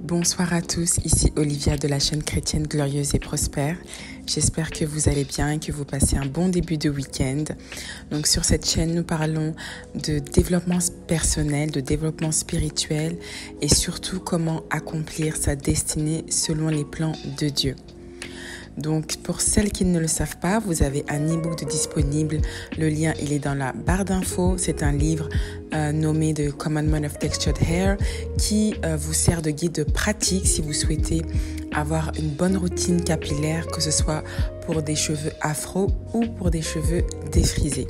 Bonsoir à tous, ici Olivia de la chaîne chrétienne Glorieuse et Prospère. J'espère que vous allez bien et que vous passez un bon début de week-end. Donc sur cette chaîne, nous parlons de développement personnel, de développement spirituel et surtout comment accomplir sa destinée selon les plans de Dieu. Donc pour celles qui ne le savent pas, vous avez un e-book de disponible. Le lien, il est dans la barre d'infos. C'est un livre nommé The Commandment of Textured Hair qui vous sert de guide pratique si vous souhaitez avoir une bonne routine capillaire, que ce soit pour des cheveux afro ou pour des cheveux défrisés.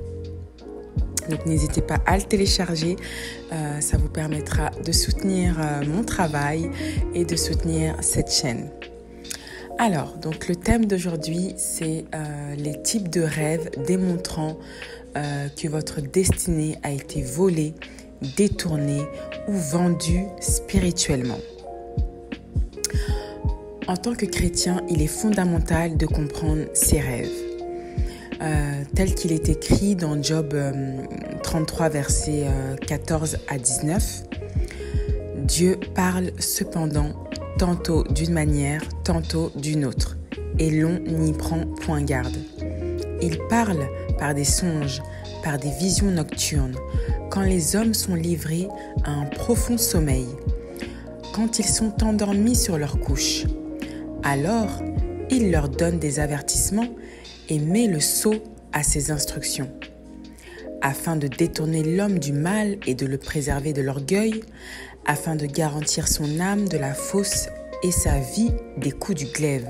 Donc n'hésitez pas à le télécharger, ça vous permettra de soutenir mon travail et de soutenir cette chaîne. Alors, donc le thème d'aujourd'hui, c'est les types de rêves démontrant que votre destinée a été volée, détournée ou vendue spirituellement. En tant que chrétien, il est fondamental de comprendre ses rêves. Tel qu'il est écrit dans Job 33, versets 14 à 19, Dieu parle cependant tantôt d'une manière, tantôt d'une autre, et l'on n'y prend point garde. Il parle par des songes, par des visions nocturnes, quand les hommes sont livrés à un profond sommeil, quand ils sont endormis sur leur couche. Alors, il leur donne des avertissements et met le sceau à ses instructions, afin de détourner l'homme du mal et de le préserver de l'orgueil, afin de garantir son âme de la fosse et sa vie des coups du glaive.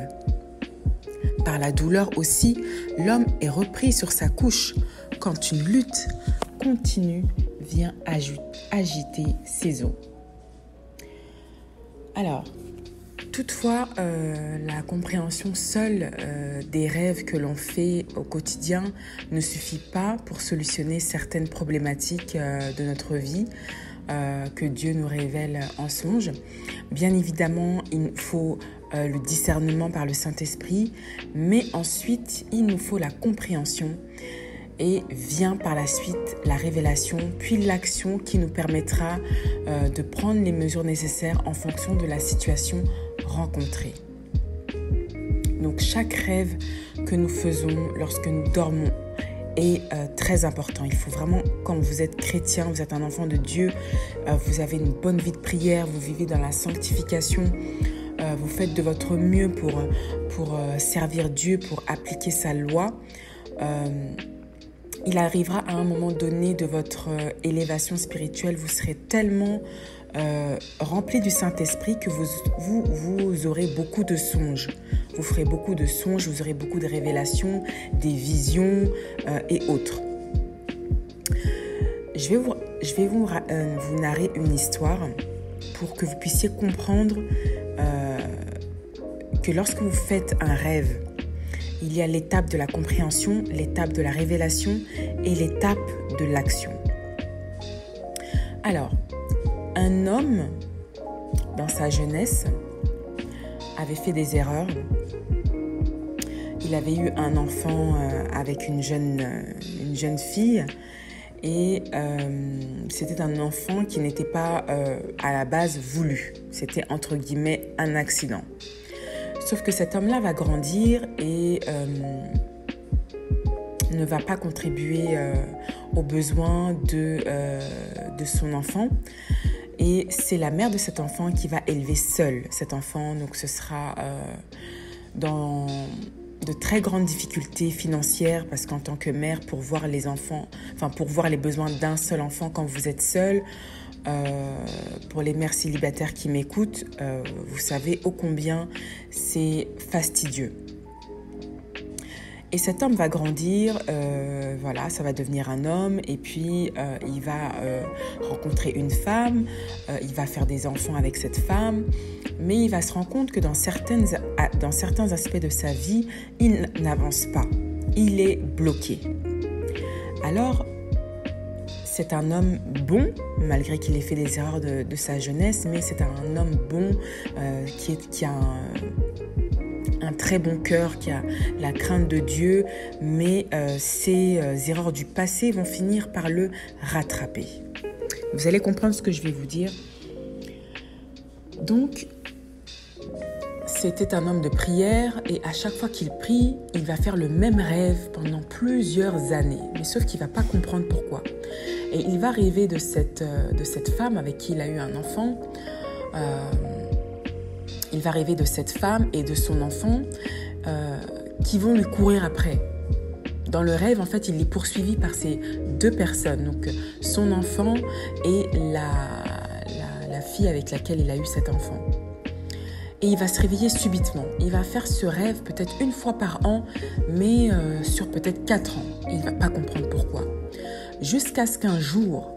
Par la douleur aussi, l'homme est repris sur sa couche, quand une lutte continue vient agiter ses os. Alors, toutefois, la compréhension seule des rêves que l'on fait au quotidien ne suffit pas pour solutionner certaines problématiques de notre vie que Dieu nous révèle en songe. Bien évidemment, il faut le discernement par le Saint-Esprit, mais ensuite, il nous faut la compréhension et vient par la suite la révélation, puis l'action qui nous permettra de prendre les mesures nécessaires en fonction de la situation rencontrée. Donc chaque rêve que nous faisons lorsque nous dormons est très important. Il faut vraiment, quand vous êtes chrétien, vous êtes un enfant de Dieu, vous avez une bonne vie de prière, vous vivez dans la sanctification, vous faites de votre mieux pour servir Dieu, pour appliquer sa loi. Il arrivera à un moment donné de votre élévation spirituelle, vous serez tellement rempli du Saint-Esprit que vous aurez beaucoup de songes. Vous ferez beaucoup de songes, vous aurez beaucoup de révélations, des visions et autres. Je vais vous narrer une histoire pour que vous puissiez comprendre que lorsque vous faites un rêve, il y a l'étape de la compréhension, l'étape de la révélation et l'étape de l'action. Alors, un homme, dans sa jeunesse, avait fait des erreurs. Il avait eu un enfant avec une jeune fille et c'était un enfant qui n'était pas à la base voulu. C'était entre guillemets un accident. Sauf que cet homme-là va grandir et ne va pas contribuer aux besoins de son enfant. Et c'est la mère de cet enfant qui va élever seule cet enfant. Donc ce sera dans de très grandes difficultés financières parce qu'en tant que mère, pour voir les besoins d'un seul enfant quand vous êtes seule, pour les mères célibataires qui m'écoutent, vous savez ô combien c'est fastidieux. Et cet homme va grandir, ça va devenir un homme et puis il va rencontrer une femme, il va faire des enfants avec cette femme, mais il va se rendre compte que dans certains aspects de sa vie, il n'avance pas, il est bloqué. Alors, c'est un homme bon, malgré qu'il ait fait des erreurs de sa jeunesse, mais c'est un homme bon qui a un très bon cœur, qui a la crainte de Dieu, mais ces erreurs du passé vont finir par le rattraper. Vous allez comprendre ce que je vais vous dire. Donc, c'était un homme de prière et à chaque fois qu'il prie, il va faire le même rêve pendant plusieurs années. Mais sauf qu'il ne va pas comprendre pourquoi. Et il va rêver de cette femme avec qui il a eu un enfant. Il va rêver de cette femme et de son enfant qui vont lui courir après. Dans le rêve, en fait, il est poursuivi par ces deux personnes, donc son enfant et la fille avec laquelle il a eu cet enfant. Et il va se réveiller subitement. Il va faire ce rêve peut-être une fois par an, mais sur peut-être 4 ans. Il ne va pas comprendre pourquoi. Jusqu'à ce qu'un jour,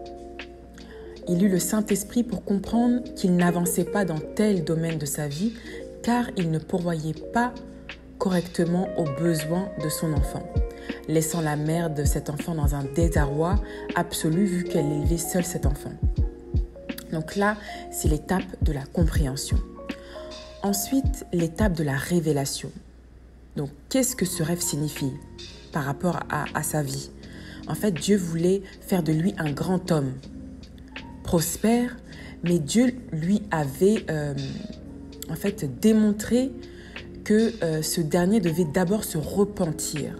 il eut le Saint-Esprit pour comprendre qu'il n'avançait pas dans tel domaine de sa vie, car il ne pourvoyait pas correctement aux besoins de son enfant, laissant la mère de cet enfant dans un désarroi absolu vu qu'elle élevait seule cet enfant. Donc là, c'est l'étape de la compréhension. Ensuite, l'étape de la révélation. Donc, qu'est-ce que ce rêve signifie par rapport à sa vie? En fait, Dieu voulait faire de lui un grand homme, prospère, mais Dieu lui avait démontré que ce dernier devait d'abord se repentir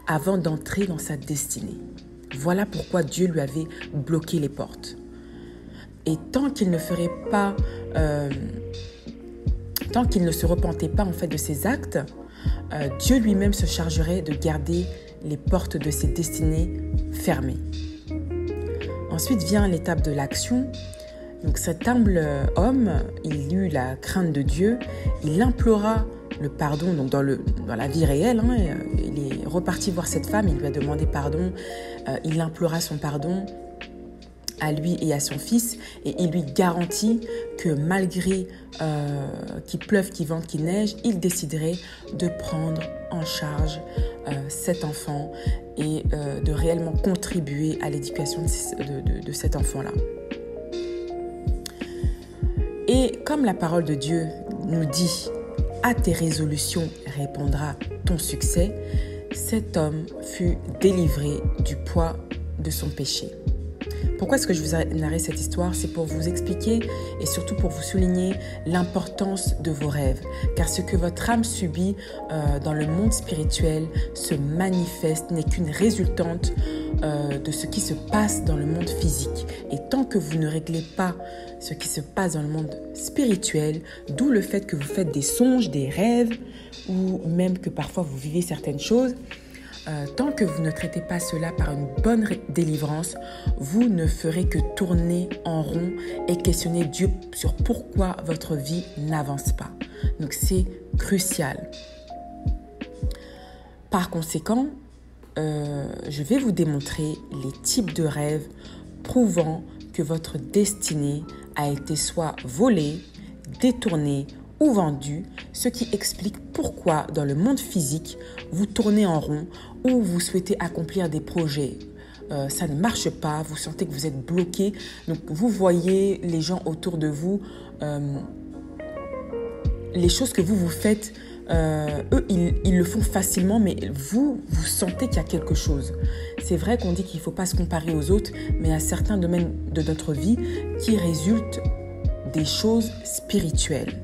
avant d'entrer dans sa destinée. Voilà pourquoi Dieu lui avait bloqué les portes. Et tant qu'il ne ferait pas, tant qu'il ne se repentait pas en fait de ses actes, Dieu lui-même se chargerait de garder les portes de ses destinées fermées. Ensuite vient l'étape de l'action. Donc cet humble homme, il eut la crainte de Dieu, il implora le pardon, donc dans la vie réelle, il est reparti voir cette femme, il lui a demandé pardon, il implora son pardon à lui et à son fils, et il lui garantit que malgré qu'il pleuve, qu'il vente, qu'il neige, il déciderait de prendre en charge cet enfant et de réellement contribuer à l'éducation de cet enfant-là. Et comme la parole de Dieu nous dit « À tes résolutions répondra ton succès », cet homme fut délivré du poids de son péché. Pourquoi est-ce que je vous narre cette histoire? C'est pour vous expliquer et surtout pour vous souligner l'importance de vos rêves. Car ce que votre âme subit dans le monde spirituel se manifeste, n'est qu'une résultante de ce qui se passe dans le monde physique. Et tant que vous ne réglez pas ce qui se passe dans le monde spirituel, d'où le fait que vous faites des songes, des rêves, ou même que parfois vous vivez certaines choses, tant que vous ne traitez pas cela par une bonne délivrance, vous ne ferez que tourner en rond et questionner Dieu sur pourquoi votre vie n'avance pas. Donc c'est crucial. Par conséquent, je vais vous démontrer les types de rêves prouvant que votre destinée a été soit volée, détournée ou vendue, ce qui explique pourquoi dans le monde physique, vous tournez en rond ou vous souhaitez accomplir des projets. Ça ne marche pas, vous sentez que vous êtes bloqué. Donc vous voyez les gens autour de vous, les choses que vous faites, eux, ils le font facilement, mais vous sentez qu'il y a quelque chose. C'est vrai qu'on dit qu'il ne faut pas se comparer aux autres, mais à certains domaines de notre vie qui résultent des choses spirituelles.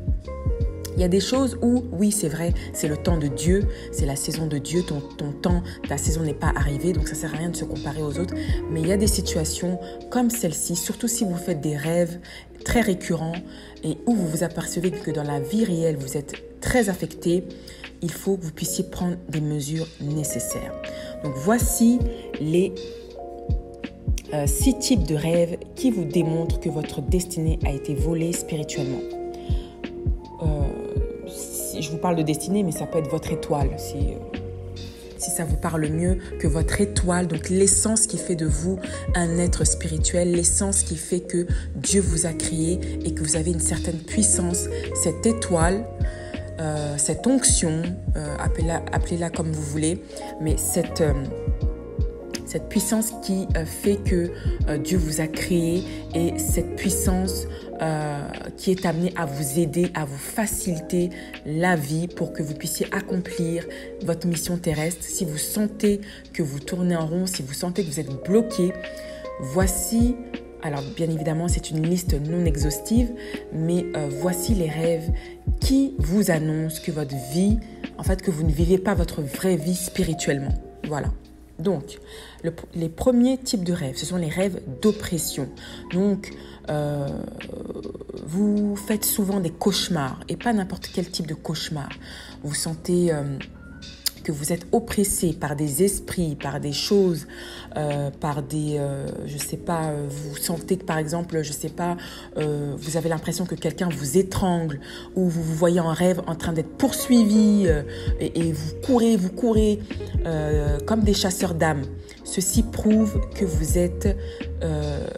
Il y a des choses où, oui, c'est vrai, c'est le temps de Dieu, c'est la saison de Dieu, ton temps, ta saison n'est pas arrivée, donc ça ne sert à rien de se comparer aux autres. Mais il y a des situations comme celle-ci, surtout si vous faites des rêves très récurrents et où vous vous apercevez que dans la vie réelle, vous êtes très affecté, il faut que vous puissiez prendre des mesures nécessaires. Donc voici les 6 types de rêves qui vous démontrent que votre destinée a été volée spirituellement. Je vous parle de destinée, mais ça peut être votre étoile, si ça vous parle mieux, que votre étoile, donc l'essence qui fait de vous un être spirituel, l'essence qui fait que Dieu vous a créé et que vous avez une certaine puissance, cette étoile, cette onction, appelez-la comme vous voulez, mais cette puissance qui fait que Dieu vous a créé et cette puissance qui est amenée à vous aider, à vous faciliter la vie pour que vous puissiez accomplir votre mission terrestre. Si vous sentez que vous tournez en rond, si vous sentez que vous êtes bloqué, voici, alors bien évidemment c'est une liste non exhaustive, mais voici les rêves qui vous annonce que votre vie, en fait, que vous ne vivez pas votre vraie vie spirituellement. Voilà. Donc, les premiers types de rêves, ce sont les rêves d'oppression. Donc, vous faites souvent des cauchemars et pas n'importe quel type de cauchemar. Vous sentez que vous êtes oppressé par des esprits, par des choses, par des, je sais pas, vous sentez que par exemple, je sais pas, vous avez l'impression que quelqu'un vous étrangle ou vous vous voyez en rêve en train d'être poursuivi et vous courez comme des chasseurs d'âmes. Ceci prouve que vous êtes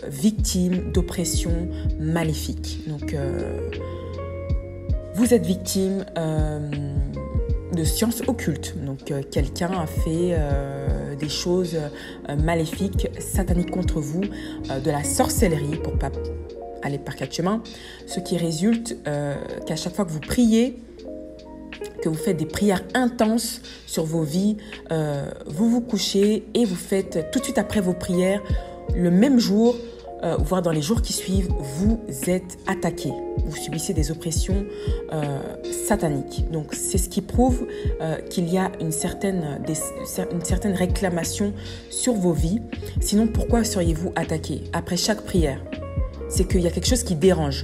victime d'oppression maléfique. Donc, vous êtes victime de sciences occultes. Donc, quelqu'un a fait des choses maléfiques, sataniques contre vous, de la sorcellerie, pour ne pas aller par quatre chemins, ce qui résulte qu'à chaque fois que vous priez, que vous faites des prières intenses sur vos vies, vous vous couchez et vous faites tout de suite après vos prières, le même jour, voire dans les jours qui suivent, vous êtes attaqué. Vous subissez des oppressions sataniques. Donc, c'est ce qui prouve qu'il y a une certaine réclamation sur vos vies. Sinon, pourquoi seriez-vous attaqué après chaque prière? C'est qu'il y a quelque chose qui dérange.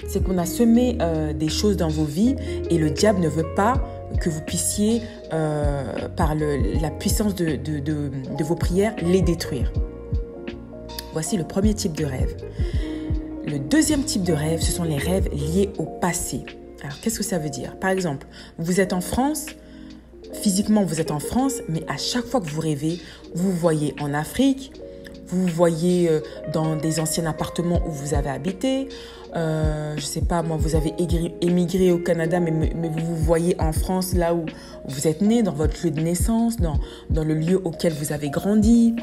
C'est qu'on a semé des choses dans vos vies et le diable ne veut pas que vous puissiez, par la puissance de vos prières, les détruire. Voici le premier type de rêve. Le deuxième type de rêve, ce sont les rêves liés au passé. Alors, qu'est-ce que ça veut dire? Par exemple, vous êtes en France, physiquement vous êtes en France, mais à chaque fois que vous rêvez, vous vous voyez en Afrique, vous vous voyez dans des anciens appartements où vous avez habité, je ne sais pas, moi, vous avez émigré au Canada, mais vous vous voyez en France, là où vous êtes né, dans votre lieu de naissance, dans le lieu auquel vous avez grandi.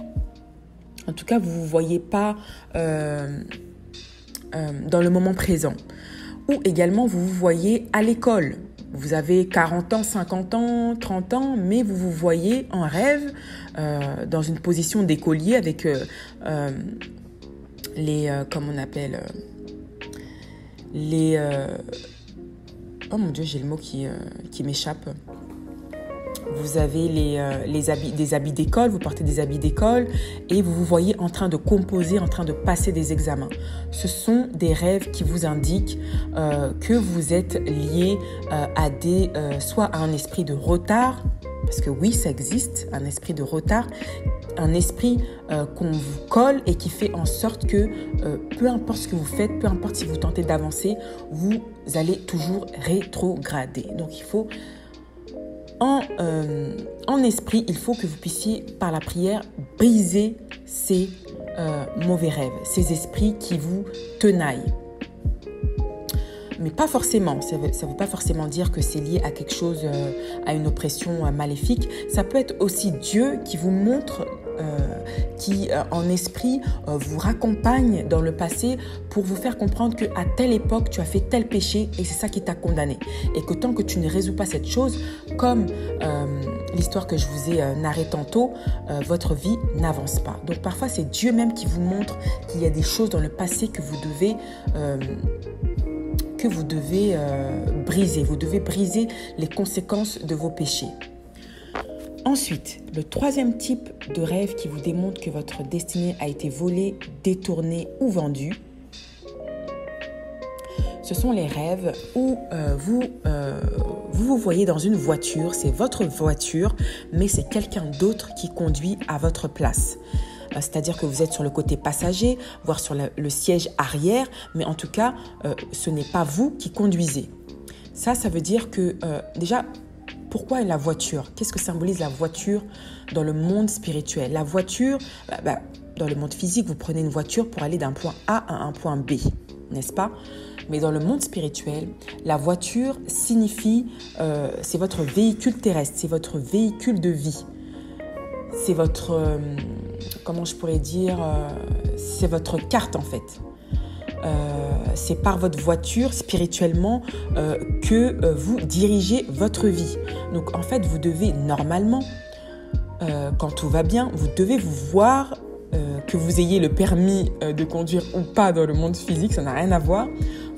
En tout cas, vous ne vous voyez pas dans le moment présent. Ou également, vous vous voyez à l'école. Vous avez 40 ans, 50 ans, 30 ans, mais vous vous voyez en rêve dans une position d'écolier avec comment on appelle oh mon Dieu, j'ai le mot qui m'échappe. Vous avez des habits d'école, vous portez des habits d'école et vous vous voyez en train de composer, en train de passer des examens. Ce sont des rêves qui vous indiquent que vous êtes lié soit à un esprit de retard, parce que oui, ça existe, un esprit de retard, un esprit qu'on vous colle et qui fait en sorte que peu importe ce que vous faites, peu importe si vous tentez d'avancer, vous allez toujours rétrograder. Donc il faut en esprit, il faut que vous puissiez, par la prière, briser ces mauvais rêves, ces esprits qui vous tenaillent. Mais pas forcément, ça veut pas forcément dire que c'est lié à quelque chose, à une oppression maléfique. Ça peut être aussi Dieu qui vous montre, qui en esprit vous raccompagne dans le passé pour vous faire comprendre qu'à telle époque, tu as fait tel péché et c'est ça qui t'a condamné. Et que tant que tu ne résous pas cette chose, comme l'histoire que je vous ai narrée tantôt, votre vie n'avance pas. Donc parfois, c'est Dieu même qui vous montre qu'il y a des choses dans le passé que vous devez briser. Vous devez briser les conséquences de vos péchés. Ensuite, le troisième type de rêve qui vous démontre que votre destinée a été volée, détournée ou vendue, ce sont les rêves où vous voyez dans une voiture, c'est votre voiture, mais c'est quelqu'un d'autre qui conduit à votre place. C'est-à-dire que vous êtes sur le côté passager, voire sur le siège arrière, mais en tout cas, ce n'est pas vous qui conduisez. Ça veut dire que déjà, pourquoi la voiture? Qu'est-ce que symbolise la voiture dans le monde spirituel? La voiture, dans le monde physique, vous prenez une voiture pour aller d'un point A à un point B, n'est-ce pas? Mais dans le monde spirituel, la voiture signifie, c'est votre véhicule terrestre, c'est votre véhicule de vie. C'est votre, comment je pourrais dire, c'est votre carte en fait. C'est par votre voiture spirituellement que vous dirigez votre vie. Donc en fait, vous devez normalement, quand tout va bien, vous devez vous voir, que vous ayez le permis de conduire ou pas dans le monde physique, ça n'a rien à voir.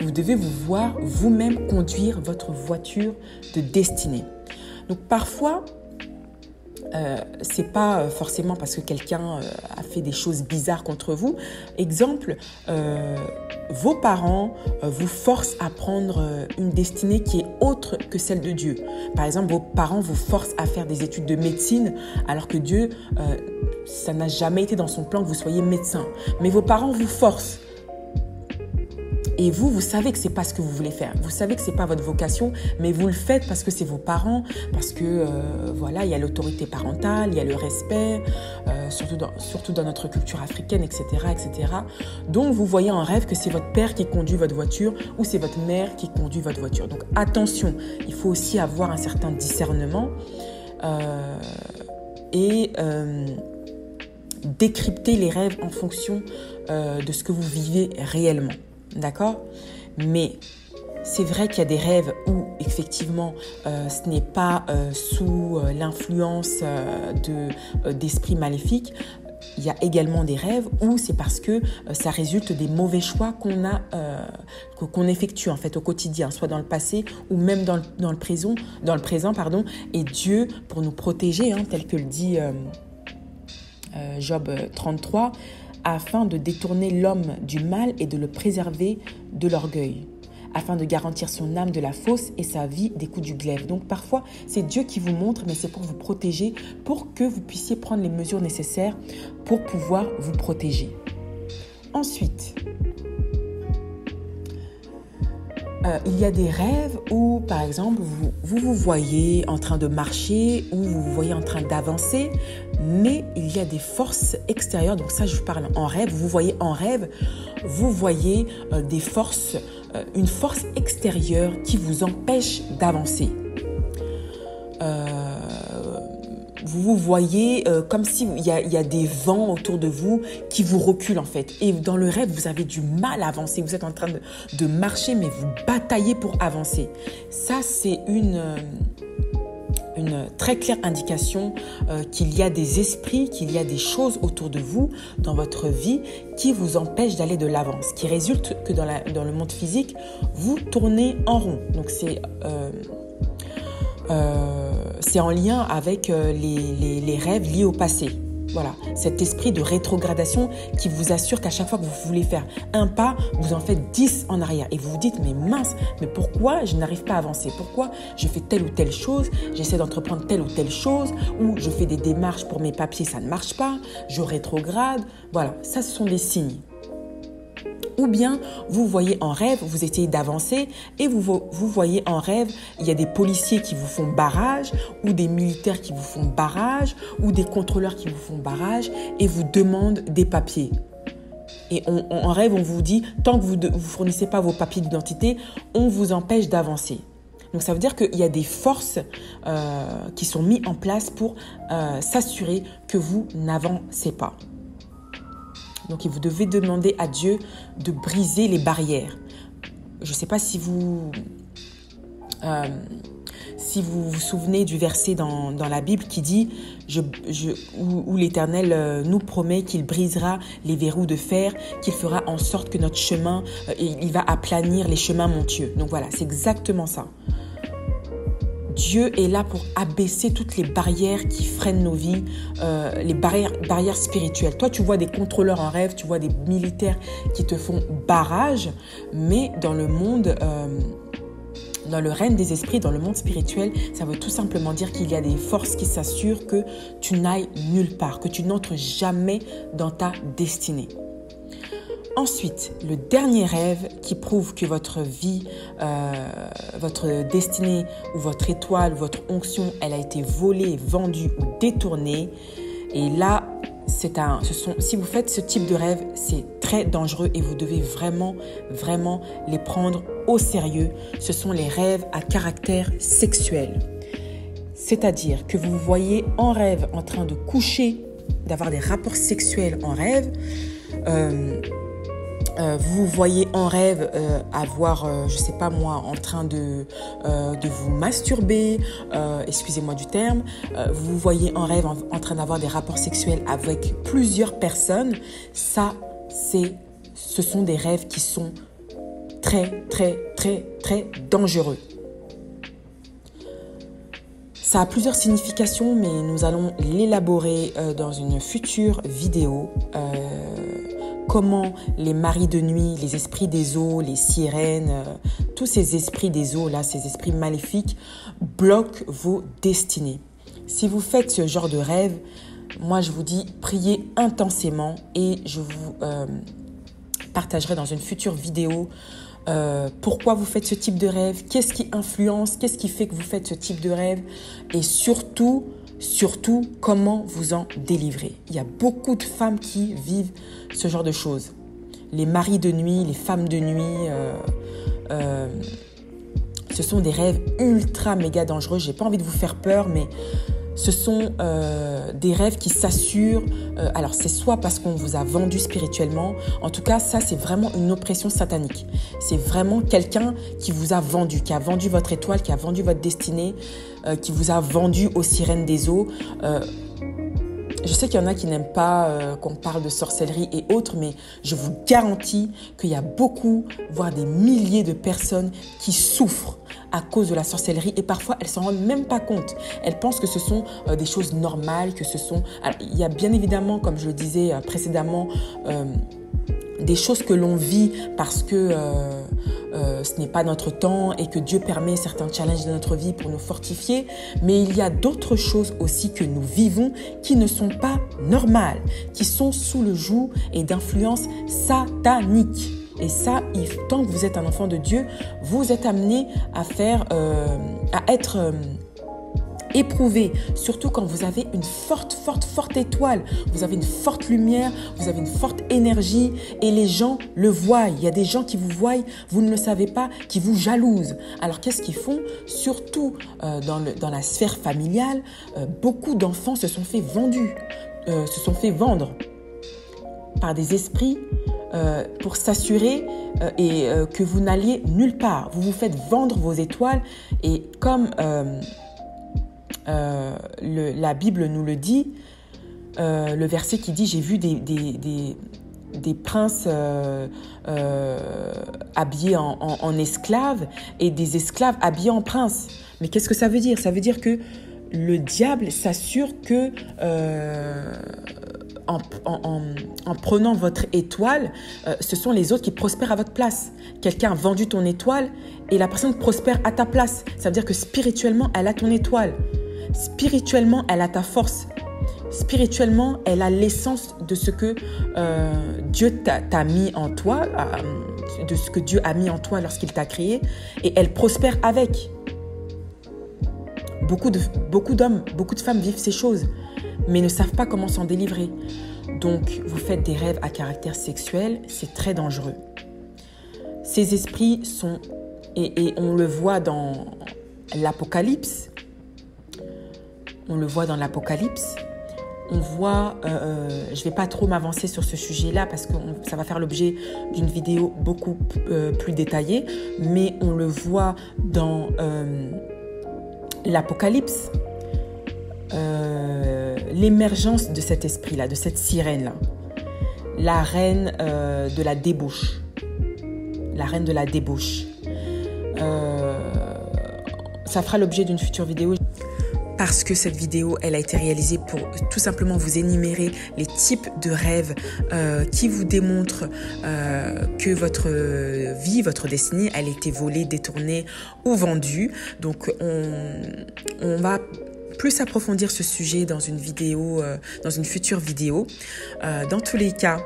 vous devez vous voir vous-même conduire votre voiture de destinée. Donc parfois, c'est pas forcément parce que quelqu'un a fait des choses bizarres contre vous. Exemple, vos parents vous forcent à prendre une destinée qui est autre que celle de Dieu. Par exemple, vos parents vous forcent à faire des études de médecine alors que Dieu, ça n'a jamais été dans son plan que vous soyez médecin. Mais vos parents vous forcent. Et vous savez que ce n'est pas ce que vous voulez faire. Vous savez que ce n'est pas votre vocation, mais vous le faites parce que c'est vos parents, parce que voilà, il y a l'autorité parentale, il y a le respect, surtout dans notre culture africaine, etc., etc. Donc, vous voyez en rêve que c'est votre père qui conduit votre voiture ou c'est votre mère qui conduit votre voiture. Donc, attention, il faut aussi avoir un certain discernement et décrypter les rêves en fonction de ce que vous vivez réellement. D'accord? Mais c'est vrai qu'il y a des rêves où, effectivement, ce n'est pas sous l'influence d'esprits maléfiques. Il y a également des rêves où c'est parce que ça résulte des mauvais choix qu'on effectue en fait au quotidien, soit dans le passé ou même dans le présent. Et Dieu, pour nous protéger, tel que le dit Job 33, afin de détourner l'homme du mal et de le préserver de l'orgueil, afin de garantir son âme de la fausse et sa vie des coups du glaive. Donc parfois, c'est Dieu qui vous montre, mais c'est pour vous protéger, pour que vous puissiez prendre les mesures nécessaires pour pouvoir vous protéger. Ensuite, il y a des rêves où, par exemple, vous voyez en train de marcher ou vous vous voyez en train d'avancer, mais il y a des forces extérieures. Donc ça, je vous parle en rêve. Vous voyez en rêve, vous voyez des forces, une force extérieure qui vous empêche d'avancer. Vous voyez comme s'il y a des vents autour de vous qui vous reculent en fait. Et dans le rêve, vous avez du mal à avancer. Vous êtes en train de marcher, mais vous bataillez pour avancer. Ça, c'est une très claire indication qu'il y a des esprits, qu'il y a des choses autour de vous, dans votre vie, qui vous empêchent d'aller de l'avant. Ce qui résulte que dans le monde physique, vous tournez en rond. Donc, c'est en lien avec les rêves liés au passé. Voilà, cet esprit de rétrogradation qui vous assure qu'à chaque fois que vous voulez faire un pas, vous en faites 10 en arrière. Et vous vous dites, mais mince, mais pourquoi je n'arrive pas à avancer? Pourquoi je fais telle ou telle chose? J'essaie d'entreprendre telle ou telle chose, ou je fais des démarches pour mes papiers, ça ne marche pas, je rétrograde. Voilà, ça ce sont des signes. Ou bien, vous voyez en rêve, vous essayez d'avancer et vous voyez en rêve, il y a des policiers qui vous font barrage ou des militaires qui vous font barrage ou des contrôleurs qui vous font barrage et vous demandent des papiers. Et en rêve, on vous dit, tant que vous ne fournissez pas vos papiers d'identité, on vous empêche d'avancer. Donc, ça veut dire qu'il y a des forces qui sont mises en place pour s'assurer que vous n'avancez pas. Donc, vous devez demander à Dieu de briser les barrières. Je ne sais pas si vous vous souvenez du verset dans la Bible qui dit où l'Éternel nous promet qu'il brisera les verrous de fer, qu'il fera en sorte que notre chemin, il va aplanir les chemins montueux. Donc voilà, c'est exactement ça. Dieu est là pour abaisser toutes les barrières qui freinent nos vies, les barrières spirituelles. Toi, tu vois des contrôleurs en rêve, tu vois des militaires qui te font barrage, mais dans le monde, dans le règne des esprits, dans le monde spirituel, ça veut tout simplement dire qu'il y a des forces qui s'assurent que tu n'ailles nulle part, que tu n'entres jamais dans ta destinée. Ensuite, le dernier rêve qui prouve que votre vie, votre destinée ou votre étoile ou votre onction, elle a été volée, vendue ou détournée. Et là, si vous faites ce type de rêve, c'est très dangereux et vous devez vraiment, vraiment les prendre au sérieux. Ce sont les rêves à caractère sexuel. C'est-à-dire que vous vous voyez en rêve en train de coucher, d'avoir des rapports sexuels en rêve. Vous voyez en rêve avoir, je sais pas moi, en train de vous masturber, excusez-moi du terme. Vous voyez en rêve en train d'avoir des rapports sexuels avec plusieurs personnes. Ça, ce sont des rêves qui sont très, très, très, très dangereux. Ça a plusieurs significations, mais nous allons l'élaborer dans une future vidéo. Comment les maris de nuit, les esprits des eaux, les sirènes, tous ces esprits des eaux, là, ces esprits maléfiques, bloquent vos destinées. Si vous faites ce genre de rêve, moi je vous dis, priez intensément et je vous partagerai dans une future vidéo pourquoi vous faites ce type de rêve, qu'est-ce qui influence, qu'est-ce qui fait que vous faites ce type de rêve et surtout, comment vous en délivrer. Il y a beaucoup de femmes qui vivent ce genre de choses. Les maris de nuit, les femmes de nuit, ce sont des rêves ultra méga dangereux. J'ai pas envie de vous faire peur, mais ce sont des rêves qui s'assurent. Alors, c'est soit parce qu'on vous a vendu spirituellement. En tout cas, ça, c'est vraiment une oppression satanique. C'est vraiment quelqu'un qui vous a vendu, qui a vendu votre étoile, qui a vendu votre destinée, qui vous a vendu aux sirènes des eaux. Je sais qu'il y en a qui n'aiment pas qu'on parle de sorcellerie et autres, mais je vous garantis qu'il y a beaucoup, voire des milliers de personnes qui souffrent à cause de la sorcellerie et parfois elles ne s'en rendent même pas compte. Elles pensent que ce sont des choses normales, que ce sont... Alors, il y a bien évidemment, comme je le disais précédemment, des choses que l'on vit parce que ce n'est pas notre temps et que Dieu permet certains challenges de notre vie pour nous fortifier. Mais il y a d'autres choses aussi que nous vivons qui ne sont pas normales, qui sont sous le joug et d'influence satanique. Et ça, tant que vous êtes un enfant de Dieu, vous êtes amené à être éprouvé, surtout quand vous avez une forte étoile, vous avez une forte lumière, vous avez une forte énergie et les gens le voient. Il y a des gens qui vous voient, vous ne le savez pas, qui vous jalousent. Alors qu'est-ce qu'ils font? Surtout dans la sphère familiale, beaucoup d'enfants se sont fait vendre par des esprits pour s'assurer que vous n'alliez nulle part. Vous vous faites vendre vos étoiles et comme la Bible nous le dit, le verset qui dit « J'ai vu des princes habillés en esclaves et des esclaves habillés en princes. » Mais qu'est-ce que ça veut dire? Ça veut dire que le diable s'assure que en prenant votre étoile, ce sont les autres qui prospèrent à votre place. Quelqu'un a vendu ton étoile et la personne prospère à ta place. Ça veut dire que spirituellement, elle a ton étoile. Spirituellement, elle a ta force. Spirituellement, elle a l'essence de ce que Dieu t'a mis en toi, de ce que Dieu a mis en toi lorsqu'il t'a créé, et elle prospère avec. Beaucoup d'hommes, beaucoup de femmes vivent ces choses, mais ne savent pas comment s'en délivrer. Donc, vous faites des rêves à caractère sexuel, c'est très dangereux. Ces esprits sont, et on le voit dans l'Apocalypse, on voit, je ne vais pas trop m'avancer sur ce sujet-là parce que ça va faire l'objet d'une vidéo beaucoup plus détaillée, mais on le voit dans l'Apocalypse, l'émergence de cet esprit-là, de cette sirène-là, la reine de la débauche. La reine de la débauche. Ça fera l'objet d'une future vidéo. Parce que cette vidéo, elle a été réalisée pour tout simplement vous énumérer les types de rêves qui vous démontrent que votre vie, votre destinée, elle a été volée, détournée ou vendue. Donc, on va plus approfondir ce sujet dans une vidéo, dans une future vidéo. Dans tous les cas,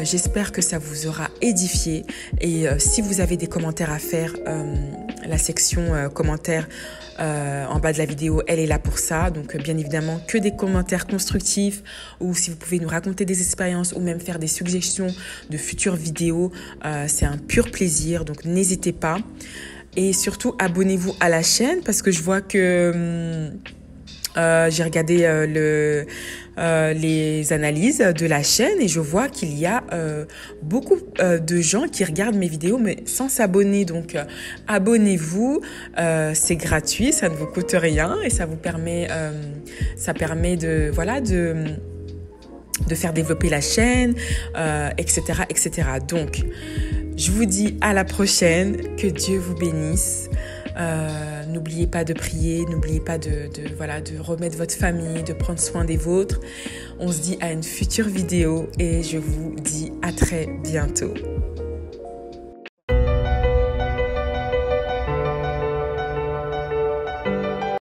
j'espère que ça vous aura édifié. Et si vous avez des commentaires à faire, la section commentaires en bas de la vidéo, elle est là pour ça. Donc, bien évidemment, que des commentaires constructifs ou si vous pouvez nous raconter des expériences ou même faire des suggestions de futures vidéos, c'est un pur plaisir. Donc, n'hésitez pas. Et surtout, abonnez-vous à la chaîne parce que je vois que j'ai regardé les analyses de la chaîne et je vois qu'il y a beaucoup de gens qui regardent mes vidéos mais sans s'abonner. Donc, abonnez-vous, c'est gratuit, ça ne vous coûte rien et ça vous permet, de faire développer la chaîne, etc., etc. Donc, Je vous dis à la prochaine, que Dieu vous bénisse. N'oubliez pas de prier, n'oubliez pas de remettre votre famille, de prendre soin des vôtres. On se dit à une future vidéo et je vous dis à très bientôt.